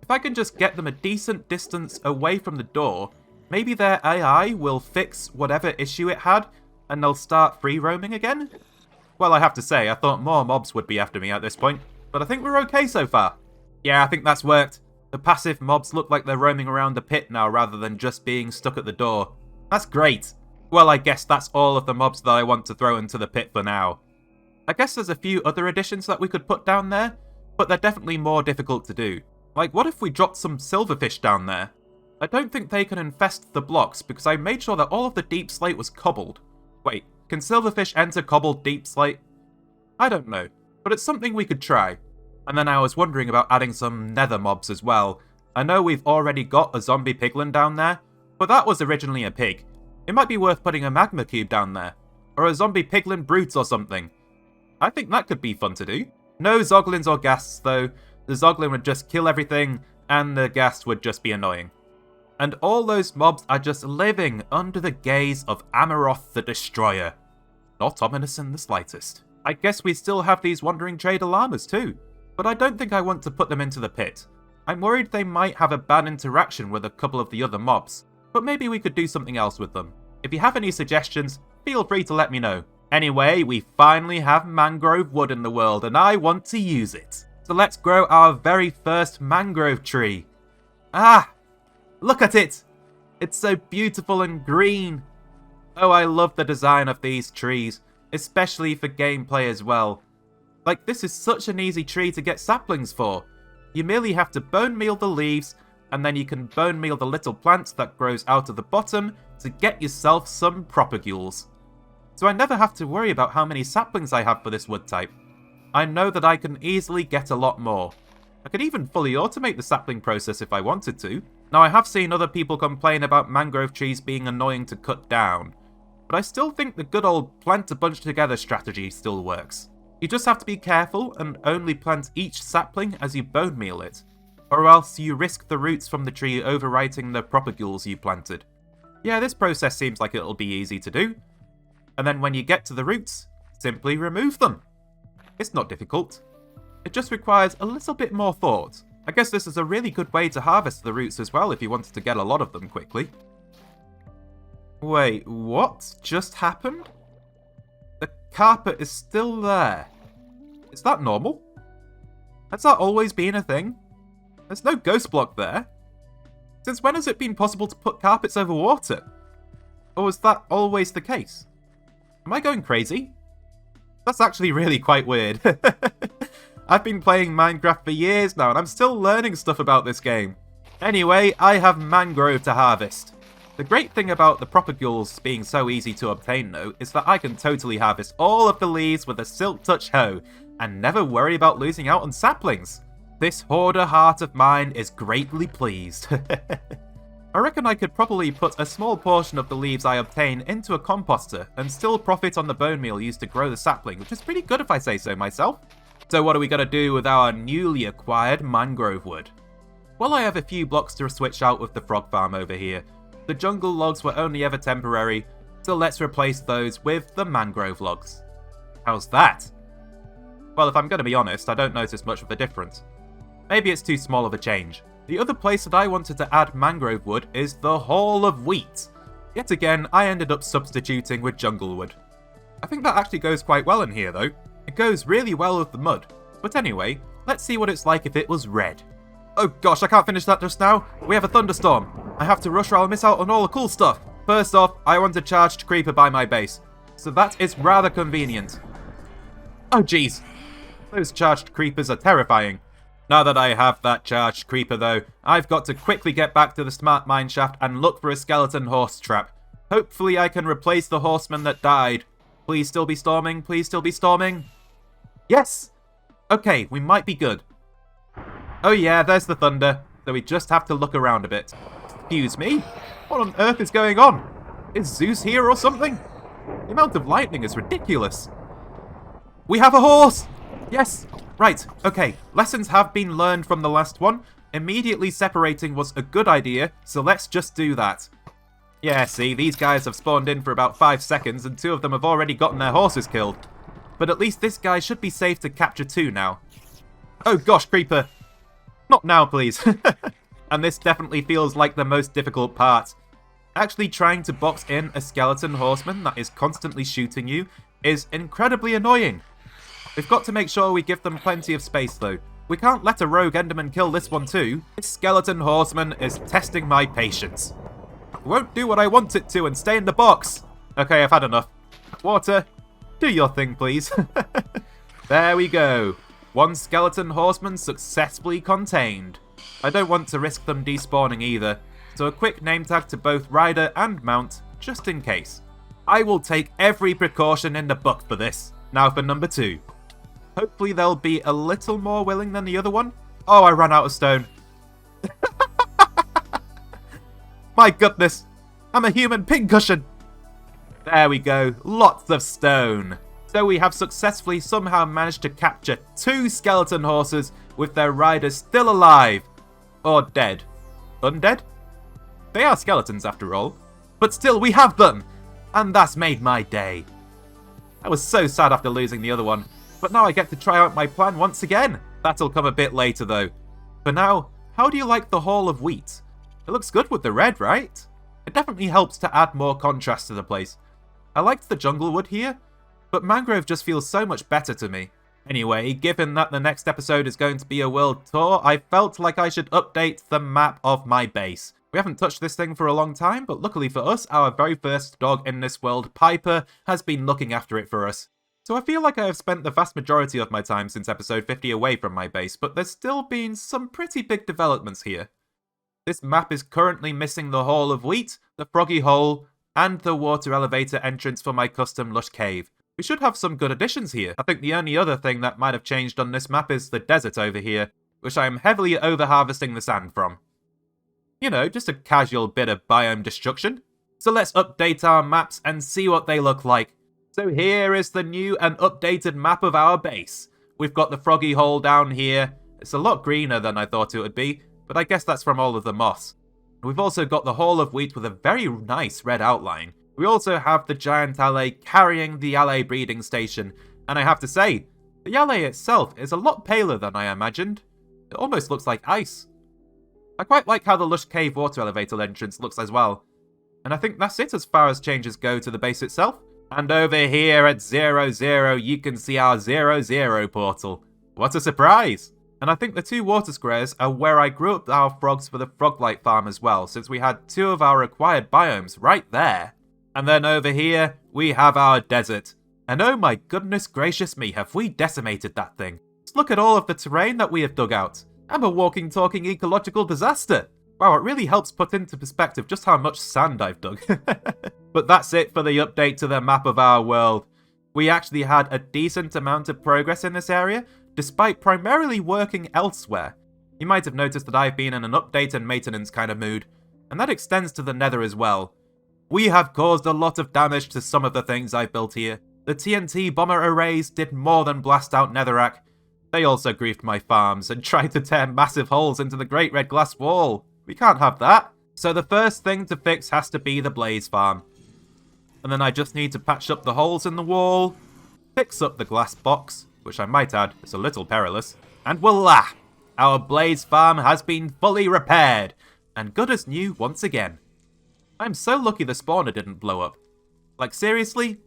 If I can just get them a decent distance away from the door, maybe their AI will fix whatever issue it had and they'll start free roaming again? Well, I have to say, I thought more mobs would be after me at this point, but I think we're okay so far. Yeah, I think that's worked. The passive mobs look like they're roaming around the pit now rather than just being stuck at the door. That's great. Well, I guess that's all of the mobs that I want to throw into the pit for now. I guess there's a few other additions that we could put down there, but they're definitely more difficult to do. Like, what if we dropped some silverfish down there? I don't think they can infest the blocks because I made sure that all of the deep slate was cobbled. Wait, can silverfish enter cobbled deep slate? I don't know, but it's something we could try. And then I was wondering about adding some nether mobs as well. I know we've already got a zombie piglin down there, but that was originally a pig. It might be worth putting a magma cube down there, or a zombie piglin brute or something. I think that could be fun to do. No zoglins or ghasts though. The zoglin would just kill everything, and the ghast would just be annoying. And all those mobs are just living under the gaze of Amaroth the Destroyer. Not ominous in the slightest. I guess we still have these wandering trader llamas too. But I don't think I want to put them into the pit. I'm worried they might have a bad interaction with a couple of the other mobs, but maybe we could do something else with them. If you have any suggestions, feel free to let me know. Anyway, we finally have mangrove wood in the world and I want to use it. So let's grow our very first mangrove tree. Ah! Look at it! It's so beautiful and green. Oh, I love the design of these trees, especially for gameplay as well. Like, this is such an easy tree to get saplings for. You merely have to bone meal the leaves, and then you can bone meal the little plant that grows out of the bottom to get yourself some propagules. So I never have to worry about how many saplings I have for this wood type. I know that I can easily get a lot more. I could even fully automate the sapling process if I wanted to. Now, I have seen other people complain about mangrove trees being annoying to cut down, but I still think the good old plant a bunch together strategy still works. You just have to be careful and only plant each sapling as you bone meal it, or else you risk the roots from the tree overwriting the propagules you planted. Yeah, this process seems like it'll be easy to do. And then when you get to the roots, simply remove them. It's not difficult. It just requires a little bit more thought. I guess this is a really good way to harvest the roots as well if you wanted to get a lot of them quickly. Wait, what just happened? The carpet is still there. Is that normal? Has that always been a thing? There's no ghost block there. Since when has it been possible to put carpets over water? Or was that always the case? Am I going crazy? That's actually really quite weird. I've been playing Minecraft for years now and I'm still learning stuff about this game. Anyway, I have mangrove to harvest. The great thing about the propagules being so easy to obtain though, is that I can totally harvest all of the leaves with a silk touch hoe, and never worry about losing out on saplings. This hoarder heart of mine is greatly pleased. I reckon I could probably put a small portion of the leaves I obtain into a composter, and still profit on the bone meal used to grow the sapling, which is pretty good if I say so myself. So what are we going to do with our newly acquired mangrove wood? Well, I have a few blocks to switch out with the frog farm over here. The jungle logs were only ever temporary, so let's replace those with the mangrove logs. How's that? Well, if I'm going to be honest, I don't notice much of a difference. Maybe it's too small of a change. The other place that I wanted to add mangrove wood is the Hall of Wheat. Yet again, I ended up substituting with jungle wood. I think that actually goes quite well in here though. It goes really well with the mud. But anyway, let's see what it's like if it was red. Oh gosh, I can't finish that just now. We have a thunderstorm. I have to rush or I'll miss out on all the cool stuff. First off, I want a charged creeper by my base. So that is rather convenient. Oh jeez. Those charged creepers are terrifying. Now that I have that charged creeper though, I've got to quickly get back to the smart mineshaft and look for a skeleton horse trap. Hopefully I can replace the horseman that died. Please still be storming, please still be storming. Yes! Okay, we might be good. Oh yeah, there's the thunder, so we just have to look around a bit. Excuse me? What on earth is going on? Is Zeus here or something? The amount of lightning is ridiculous. We have a horse! Yes! Right, okay, lessons have been learned from the last one. Immediately separating was a good idea, so let's just do that. Yeah, see, these guys have spawned in for about 5 seconds and 2 of them have already gotten their horses killed. But at least this guy should be safe to capture 2 now. Oh gosh, creeper! Not now, please. And this definitely feels like the most difficult part. Actually trying to box in a skeleton horseman that is constantly shooting you is incredibly annoying. We've got to make sure we give them plenty of space though. We can't let a rogue enderman kill this one too. This skeleton horseman is testing my patience. It won't do what I want it to and stay in the box. Okay, I've had enough. Water, do your thing please. There we go. One skeleton horseman successfully contained. I don't want to risk them despawning either, so a quick name tag to both rider and mount, just in case. I will take every precaution in the book for this. Now for number 2. Hopefully they'll be a little more willing than the other one. Oh, I ran out of stone. My goodness, I'm a human pincushion. There we go, lots of stone. So we have successfully somehow managed to capture 2 skeleton horses with their riders still alive. Or dead. Undead? They are skeletons after all. But still, we have them! And that's made my day. I was so sad after losing the other one. But now I get to try out my plan once again. That'll come a bit later though. For now, how do you like the Hall of Wheat? It looks good with the red, right? It definitely helps to add more contrast to the place. I liked the jungle wood here, but mangrove just feels so much better to me. Anyway, given that the next episode is going to be a world tour, I felt like I should update the map of my base. We haven't touched this thing for a long time, but luckily for us, our very first dog in this world, Piper, has been looking after it for us. So I feel like I have spent the vast majority of my time since episode 50 away from my base, but there's still been some pretty big developments here. This map is currently missing the Hall of Wheat, the Froggy Hole, and the water elevator entrance for my custom lush cave. We should have some good additions here. I think the only other thing that might have changed on this map is the desert over here, which I am heavily over-harvesting the sand from. You know, just a casual bit of biome destruction. So let's update our maps and see what they look like. So here is the new and updated map of our base. We've got the Froggy Hole down here. It's a lot greener than I thought it would be, but I guess that's from all of the moss. We've also got the Hall of Wheat with a very nice red outline. We also have the giant alley carrying the alley breeding station, and I have to say, The Yale itself is a lot paler than I imagined. It almost looks like ice. I quite like how the lush cave water elevator entrance looks as well. And I think that's it as far as changes go to the base itself. And over here at 00, you can see our 00 portal. What a surprise! And I think the two water squares are where I grew up our frogs for the Froglight farm as well, since we had two of our required biomes right there. And then over here, we have our desert. And oh my goodness gracious me, have we decimated that thing. Just look at all of the terrain that we have dug out. I'm a walking, talking ecological disaster. Wow, it really helps put into perspective just how much sand I've dug. But that's it for the update to the map of our world. We actually had a decent amount of progress in this area, despite primarily working elsewhere. You might have noticed that I've been in an update and maintenance kind of mood, and that extends to the Nether as well. We have caused a lot of damage to some of the things I've built here. The TNT bomber arrays did more than blast out Netherrack. They also griefed my farms and tried to tear massive holes into the Great Red Glass Wall. We can't have that. So the first thing to fix has to be the Blaze Farm. And then I just need to patch up the holes in the wall, fix up the glass box, which I might add is a little perilous, and voila! Our Blaze Farm has been fully repaired, and good as new once again. I'm so lucky the spawner didn't blow up. Like seriously?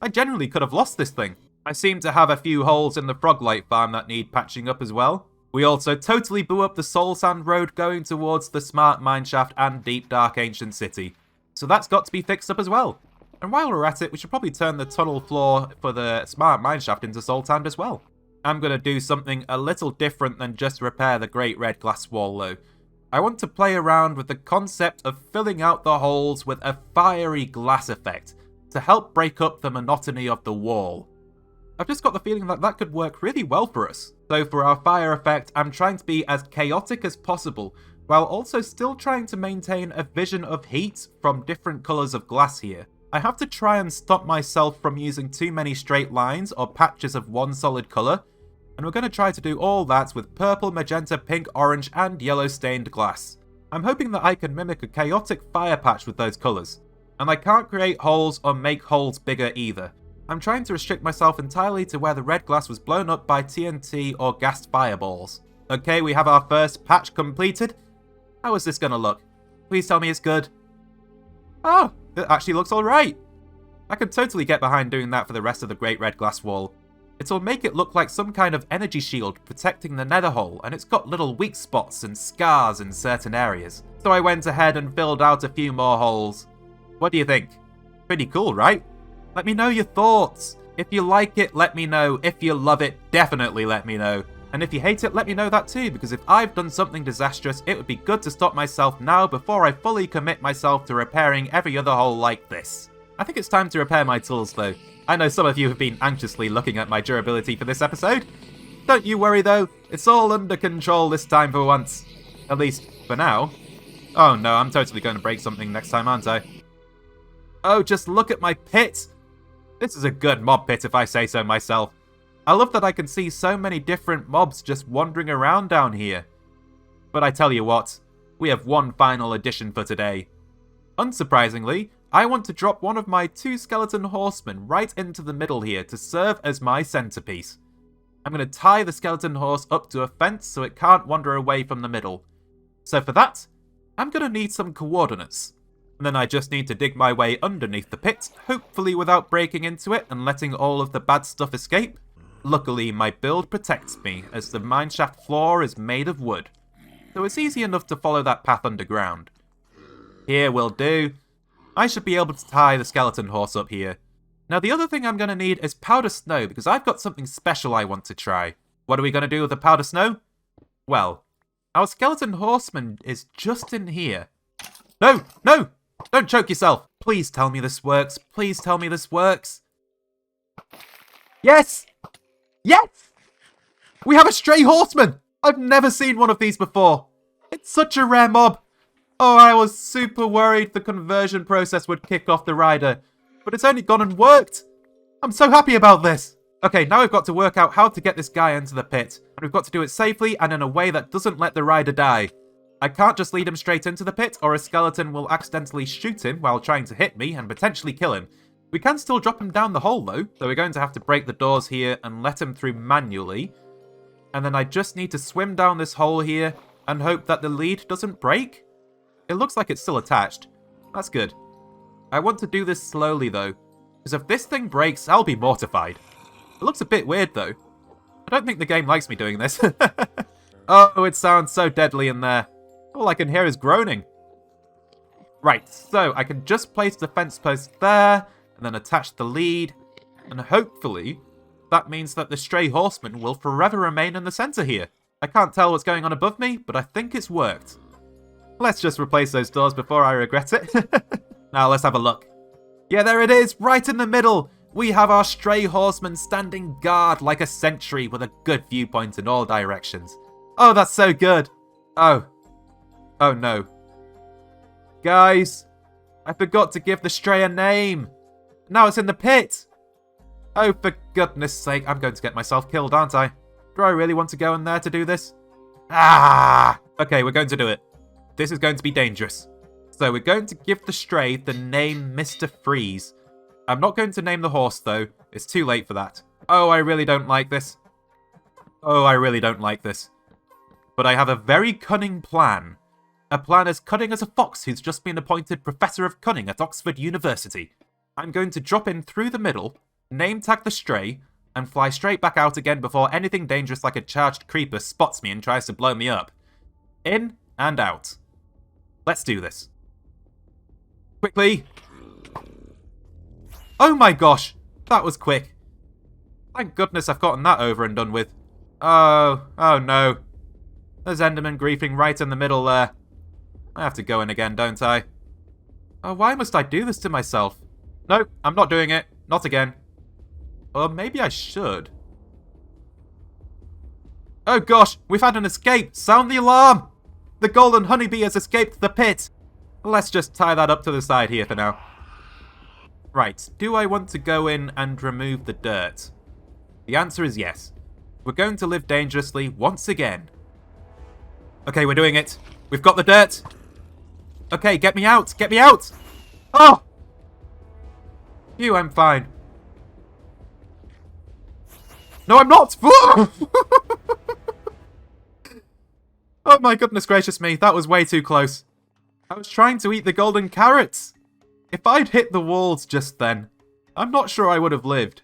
I genuinely could have lost this thing. I seem to have a few holes in the Froglight farm that need patching up as well. We also totally blew up the Soul Sand Road going towards the Smart Mineshaft and Deep Dark Ancient City. So that's got to be fixed up as well. And while we're at it, we should probably turn the tunnel floor for the Smart Mineshaft into Soul Sand as well. I'm going to do something a little different than just repair the Great Red Glass Wall though. I want to play around with the concept of filling out the holes with a fiery glass effect to help break up the monotony of the wall. I've just got the feeling that that could work really well for us. So for our fire effect, I'm trying to be as chaotic as possible, while also still trying to maintain a vision of heat from different colours of glass here. I have to try and stop myself from using too many straight lines or patches of one solid colour, and we're going to try to do all that with purple, magenta, pink, orange and yellow stained glass. I'm hoping that I can mimic a chaotic fire patch with those colours. And I can't create holes or make holes bigger either. I'm trying to restrict myself entirely to where the red glass was blown up by TNT or gassed fireballs. Okay, we have our first patch completed. How is this going to look? Please tell me it's good. Oh, it actually looks alright. I could totally get behind doing that for the rest of the Great Red Glass Wall. It'll make it look like some kind of energy shield protecting the nether hole, and it's got little weak spots and scars in certain areas. So I went ahead and filled out a few more holes. What do you think? Pretty cool, right? Let me know your thoughts. If you like it, let me know. If you love it, definitely let me know. And if you hate it, let me know that too, because if I've done something disastrous, it would be good to stop myself now before I fully commit myself to repairing every other hole like this. I think it's time to repair my tools though. I know some of you have been anxiously looking at my durability for this episode. Don't you worry though, it's all under control this time for once. At least, for now. Oh no, I'm totally going to break something next time, aren't I? Oh, just look at my pit! This is a good mob pit if I say so myself. I love that I can see so many different mobs just wandering around down here. But I tell you what, we have one final addition for today. Unsurprisingly, I want to drop one of my 2 skeleton horsemen right into the middle here to serve as my centerpiece. I'm going to tie the skeleton horse up to a fence so it can't wander away from the middle. So for that, I'm going to need some coordinates. And then I just need to dig my way underneath the pit, hopefully without breaking into it and letting all of the bad stuff escape. Luckily, my build protects me, as the mineshaft floor is made of wood, so it's easy enough to follow that path underground. Here will do. I should be able to tie the skeleton horse up here. Now the other thing I'm going to need is powder snow, because I've got something special I want to try. What are we going to do with the powder snow? Well, our skeleton horseman is just in here. No! No! Don't choke yourself! Please tell me this works. Please tell me this works. Yes! Yes! We have a stray horseman! I've never seen one of these before. It's such a rare mob. Oh, I was super worried the conversion process would kick off the rider. But it's only gone and worked. I'm so happy about this. Okay, now we've got to work out how to get this guy into the pit. And we've got to do it safely and in a way that doesn't let the rider die. I can't just lead him straight into the pit, or a skeleton will accidentally shoot him while trying to hit me and potentially kill him. We can still drop him down the hole though, so we're going to have to break the doors here and let him through manually. And then I just need to swim down this hole here and hope that the lead doesn't break. It looks like it's still attached. That's good. I want to do this slowly though, because if this thing breaks, I'll be mortified. It looks a bit weird though. I don't think the game likes me doing this. Oh, it sounds so deadly in there. All I can hear is groaning. Right, so I can just place the fence post there, and then attach the lead, and hopefully that means that the stray horseman will forever remain in the centre here. I can't tell what's going on above me, but I think it's worked. Let's just replace those doors before I regret it. Now let's have a look. Yeah, there it is, right in the middle. We have our stray horseman standing guard like a sentry with a good viewpoint in all directions. Oh, that's so good. Oh. Oh no. Guys, I forgot to give the stray a name. Now it's in the pit. Oh, for goodness sake, I'm going to get myself killed, aren't I? Do I really want to go in there to do this? Ah! Okay, we're going to do it. This is going to be dangerous. So we're going to give the stray the name Mr. Freeze. I'm not going to name the horse, though. It's too late for that. Oh, I really don't like this. Oh, I really don't like this. But I have a very cunning plan. A plan as cunning as a fox who's just been appointed Professor of Cunning at Oxford University. I'm going to drop in through the middle, name tag the stray, and fly straight back out again before anything dangerous like a charged creeper spots me and tries to blow me up. In and out. Let's do this. Quickly. Oh my gosh, that was quick. Thank goodness I've gotten that over and done with. Oh no. There's Enderman griefing right in the middle there. I have to go in again, don't I? Oh, why must I do this to myself? No, I'm not doing it. Not again. Or maybe I should. Oh gosh, we've had an escape. Sound the alarm. The golden honeybee has escaped the pit. Let's just tie that up to the side here for now. Right, do I want to go in and remove the dirt? The answer is yes. We're going to live dangerously once again. Okay, we're doing it. We've got the dirt. Okay, get me out. Get me out. Oh! Phew, I'm fine. No, I'm not. Oh my goodness gracious me. That was way too close. I was trying to eat the golden carrots. If I'd hit the walls just then, I'm not sure I would have lived.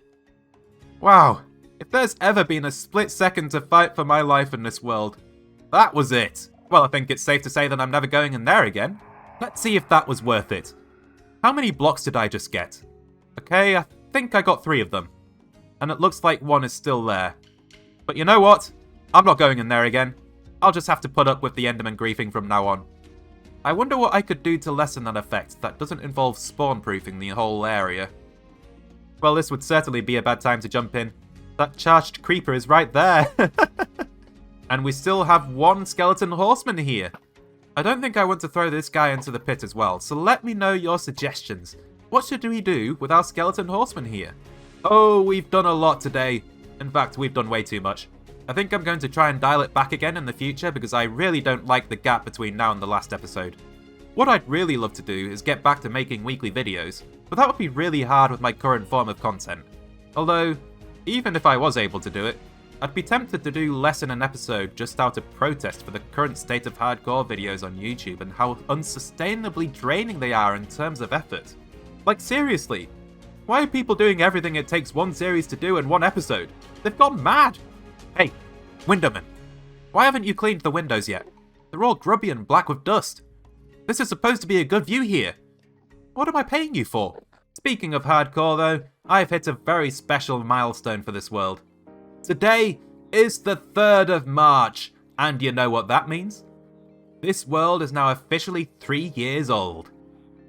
Wow. If there's ever been a split second to fight for my life in this world, that was it. Well, I think it's safe to say that I'm never going in there again. Let's see if that was worth it. How many blocks did I just get? Okay, I think I got 3 of them. And it looks like 1 is still there. But you know what? I'm not going in there again. I'll just have to put up with the Enderman griefing from now on. I wonder what I could do to lessen that effect that doesn't involve spawn-proofing the whole area. Well, this would certainly be a bad time to jump in. That charged creeper is right there. And we still have 1 skeleton horseman here. I don't think I want to throw this guy into the pit as well, so let me know your suggestions. What should we do with our skeleton horseman here? Oh, we've done a lot today. In fact, we've done way too much. I think I'm going to try and dial it back again in the future because I really don't like the gap between now and the last episode. What I'd really love to do is get back to making weekly videos, but that would be really hard with my current form of content. Although, even if I was able to do it, I'd be tempted to do less in an episode just out of protest for the current state of hardcore videos on YouTube and how unsustainably draining they are in terms of effort. Like seriously, why are people doing everything it takes one series to do in one episode? They've gone mad! Hey, windowman, why haven't you cleaned the windows yet? They're all grubby and black with dust. This is supposed to be a good view here. What am I paying you for? Speaking of hardcore though, I've hit a very special milestone for this world. Today is the 3rd of March, and you know what that means? This world is now officially 3 years old.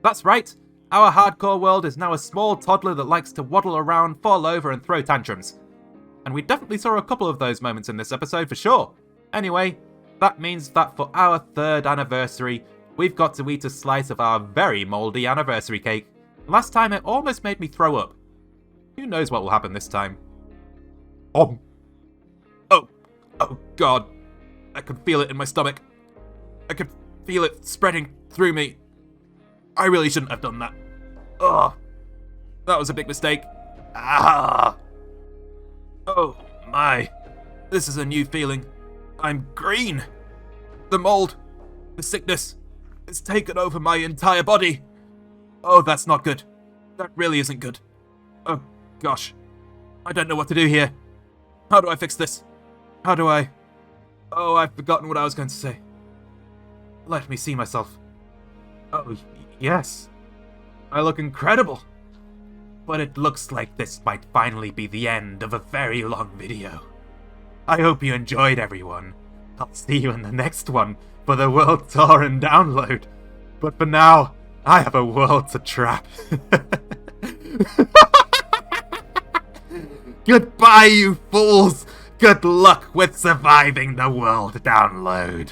That's right, our hardcore world is now a small toddler that likes to waddle around, fall over and throw tantrums. And we definitely saw a couple of those moments in this episode for sure. Anyway, that means that for our 3rd anniversary, we've got to eat a slice of our very mouldy anniversary cake. Last time it almost made me throw up. Who knows what will happen this time? Oh god. I can feel it in my stomach. I can feel it spreading through me. I really shouldn't have done that. Ugh. That was a big mistake. Ah! Oh, my. This is a new feeling. I'm green. The mold, the sickness, it's taken over my entire body. Oh, that's not good. That really isn't good. Oh, gosh. I don't know what to do here. How do I fix this? How do I... Oh, I've forgotten what I was going to say. Let me see myself. Oh, yes. I look incredible. But it looks like this might finally be the end of a very long video. I hope you enjoyed, everyone. I'll see you in the next one for the world tour and download. But for now, I have a world to trap. Goodbye, you fools! Good luck with surviving the world download.